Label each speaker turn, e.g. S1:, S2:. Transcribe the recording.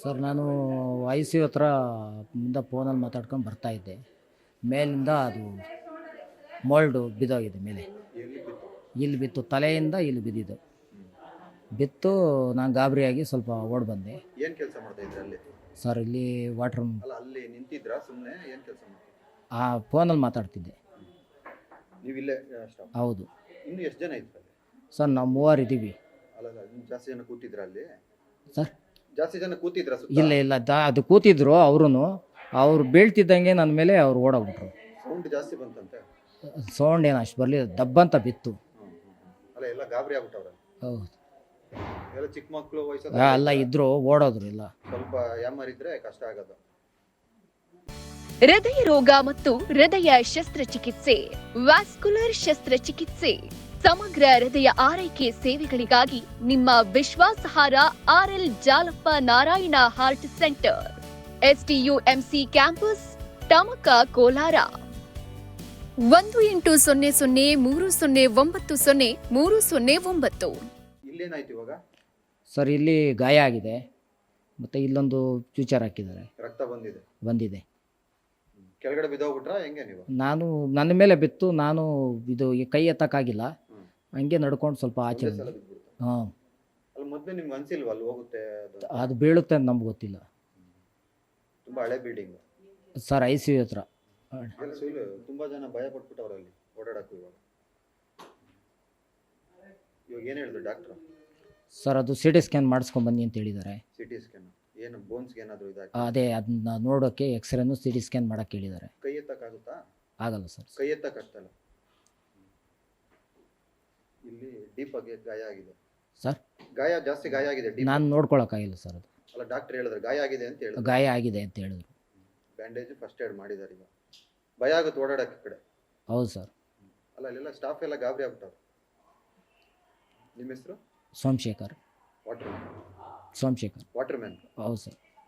S1: Sir ನಾನು I C U ಹತ್ರ ಇಂದ ಫೋನಲ್ಲಿ ಮಾತಾಡ್ಕೊಂಡು ಬರ್ತಾಯಿದ್ದೆ. ಮೇಲಿಂದ ಅದು ಮೋಲ್ಡು ಬಿದ್ದೋಗಿದೆ ಮೇಲೆ.
S2: ಎಲ್ಲಿ ಬಿತ್ತು?
S1: ಇಲ್ಲಿ ಬಿತ್ತು, ತಲೆಯಿಂದ ಇಲ್ಲಿ ಬಿದ್ದಿದ್ದು. ಬಿತ್ತು. ನಾನು ಗಾಬರಿಯಾಗಿ ಸ್ವಲ್ಪ ಓಡಿ ಬಂದೆ.
S2: ಏನು ಕೆಲಸ ಮಾಡ್ತಾ ಇದ್ರಿ ಅಲ್ಲಿ?
S1: ಸರ್ ಇಲ್ಲಿ ವಾಟ್ರ್
S2: ಅಲ್ಲ, ಅಲ್ಲಿ ನಿಂತಿದ್ರಾ ಸುಮ್ಮನೆ? ಏನು ಕೆಲಸ ಮಾಡ್ತೀವಿ?
S1: ಫೋನಲ್ಲಿ ಮಾತಾಡ್ತಿದ್ದೆ.
S2: ನೀವು ಇಲ್ಲೇ ಸ್ಟಾಪ್?
S1: ಹೌದು
S2: ಇನ್ನು ಎಷ್ಟು ಜನ ಇದ್ರು ಅಲ್ಲಿ?
S1: ಸರ್ ನಾವು 3 ಇದ್ದೀವಿ.
S2: ಅಲ್ಲ, ಇನ್ನು ಜಾಸ್ತಿ ಜನ ಕೂತಿದ್ರ ಅಲ್ಲಿ?
S1: ಸರ್
S2: ಜಾಸ್ತಿ ಜನ ಕೂತಿದ್ರ?
S1: ಇಲ್ಲ ಅದು ಕೂತಿದ್ರು. ಅವ್ರು ಬೀಳ್ತಿದ್ದಂಗೆ ನನ್ನ ಮೇಲೆ ಅವ್ರು ಓಡೋಗ್ಬಿಟ್ರು.
S2: ಸೌಂಡ್ ಜಾಸ್ತಿ ಬಂತಂತೆ?
S1: ಸೌಂಡ್ ಏನು ಅಷ್ಟು ಬರಲಿಲ್ಲ, ದಬ್ಬಂತ ಬಿತ್ತು.
S2: ಅಲ್ಲ, ಎಲ್ಲ ಗಾಬರಿ ಆಗ್ಬಿಟ್ಟವ್ರೆ.
S1: ಹೌದು.
S2: ಎಲ್ಲ ಚಿಕ್ಕ ಮಕ್ಕಳು ವಯಸ್ಸು
S1: ಎಲ್ಲ ಇದ್ರು, ಓಡೋದ್ರು ಎಲ್ಲ.
S2: ಸ್ವಲ್ಪ ಯಾಮಾರಿದ್ರೆ ಕಷ್ಟ ಆಗೋದು.
S3: ಹೃದಯ ರೋಗ ಮತ್ತು ಹೃದಯ ಶಸ್ತ್ರಚಿಕಿತ್ಸೆ, ವ್ಯಾಸ್ಕುಲರ್ ಶಸ್ತ್ರಚಿಕಿತ್ಸೆ, ಸಮಗ್ರ ಹೃದಯ ಆರೈಕೆ ಸೇವೆಗಳಿಗಾಗಿ ನಿಮ್ಮ ವಿಶ್ವಾಸಾರ್ಹ RL Jalappa Narayana heart centre, STUMC campus, Tamaka, Kolar. 180030090309.
S2: ಇಲ್ಲೇನಾಯ್ತು ಇವಾಗ?
S1: ಸರ್ ಇಲ್ಲಿ ಗಾಯ ಆಗಿದೆ, ಮತ್ತು ಇಲ್ಲೊಂದು ಫ್ಯೂಚರ್ ಹಾಕಿದ್ದಾರೆ.
S2: ರಕ್ತ
S1: ಬಂದಿದೆ.
S2: ಕೆಳಗಡೆ ಬಿದ್ದೋಗ್ಬಿಟ್ರಾ ಹೆಂಗೆ ನೀವು?
S1: ನನ್ನ ಮೇಲೆ ಬಿತ್ತು. ನಾನು ಇದು ಕೈ ಎತ್ತಕ್ಕಾಗಿಲ್ಲ, ಹಂಗೆ ನಡ್ಕೊಂಡು ಸ್ವಲ್ಪ ಆಚೆ ಬಂದೆ. ಹಾಂ.
S2: ಅಲ್ಲಿ ಮೊದಲು ನಿಮ್ಗೆ ಅನ್ಸಿಲ್ವಾ ಅಲ್ಲಿ ಹೋಗುತ್ತೆ
S1: ಅದು ಬೀಳುತ್ತೆ ಅಂತ ನಮ್ಗೆ ಗೊತ್ತಿಲ್ಲ.
S2: ತುಂಬಾ ಹಳೆ building
S1: sir I C U ಹತ್ರ.
S2: ತುಂಬಾ ಜನ ಭಯ ಪಟ್ಬಿಟ್ಟವ್ರು ಅಲ್ಲಿ ಓಡಾಡಕ್ಕೂ. ಇವಾಗ ಏನು ಹೇಳಿದ್ರು ಡಾಕ್ಟ್ರು?
S1: ಸರ್ ಅದು CT ಸ್ಕ್ಯಾನ್ ಮಾಡಿಸ್ಕೊಂಬನ್ನಿ ಅಂತ ಹೇಳಿದ್ದಾರೆ.
S2: CT ಸ್ಕ್ಯಾನ್ ಏನು ಬೋನ್ಸ್ಗೆ ಏನಾದರೂ ಇದಾಗಿ?
S1: ಅದೇ ಅದನ್ನ ನೋಡೋಕ್ಕೆ ಎಕ್ಸ್ರೇನು CT ಸ್ಕ್ಯಾನ್ ಮಾಡೋಕ್ಕೆ ಹೇಳಿದ್ದಾರೆ.
S2: ಕೈ ಎತ್ತಕ್ಕಾಗುತ್ತಾ?
S1: ಆಗಲ್ಲ ಸರ್.
S2: ಕೈ ಎತ್ತಕ್ಕಾಗ್ತಲ್ಲ. ಇಲ್ಲಿ ಡೀಪ್ ಆಗಿ ಗಾಯ ಆಗಿದೆ
S1: ಸರ್.
S2: ಜಾಸ್ತಿ ಗಾಯ ಆಗಿದೆ.
S1: ನಾನು ನೋಡ್ಕೊಳಕ್ಕಾಗಿಲ್ಲ ಸರ್ ಅದು.
S2: ಅಲ್ಲ, ಡಾಕ್ಟರ್ ಹೇಳಿದ್ರು ಗಾಯ ಆಗಿದೆ ಅಂತ ಹೇಳಿದ್ರು.
S1: ಗಾಯ ಆಗಿದೆ ಅಂತ ಹೇಳಿದ್ರು.
S2: ಬ್ಯಾಂಡೇಜ್ ಫಸ್ಟ್ ಏಡ್ ಮಾಡಿದ್ದಾರೆ. ಈಗ ಭಯ ಆಗುತ್ತೆ ಓಡಾಡಕ್ಕೆ ಕಡೆ.
S1: ಹೌದು ಸರ್.
S2: ಅಲ್ಲ, ಅಲ್ಲೆಲ್ಲ ಸ್ಟಾಫ್ ಎಲ್ಲ ಗಾಬರಿ ಆಗ್ಬಿಟ್ಟವ್ರು. ನಿಮ್ಮ ಹೆಸರು?
S1: Somashekar.
S2: Water
S1: Somashekar.
S2: Water man.
S1: ಹೌದು ಸರ್.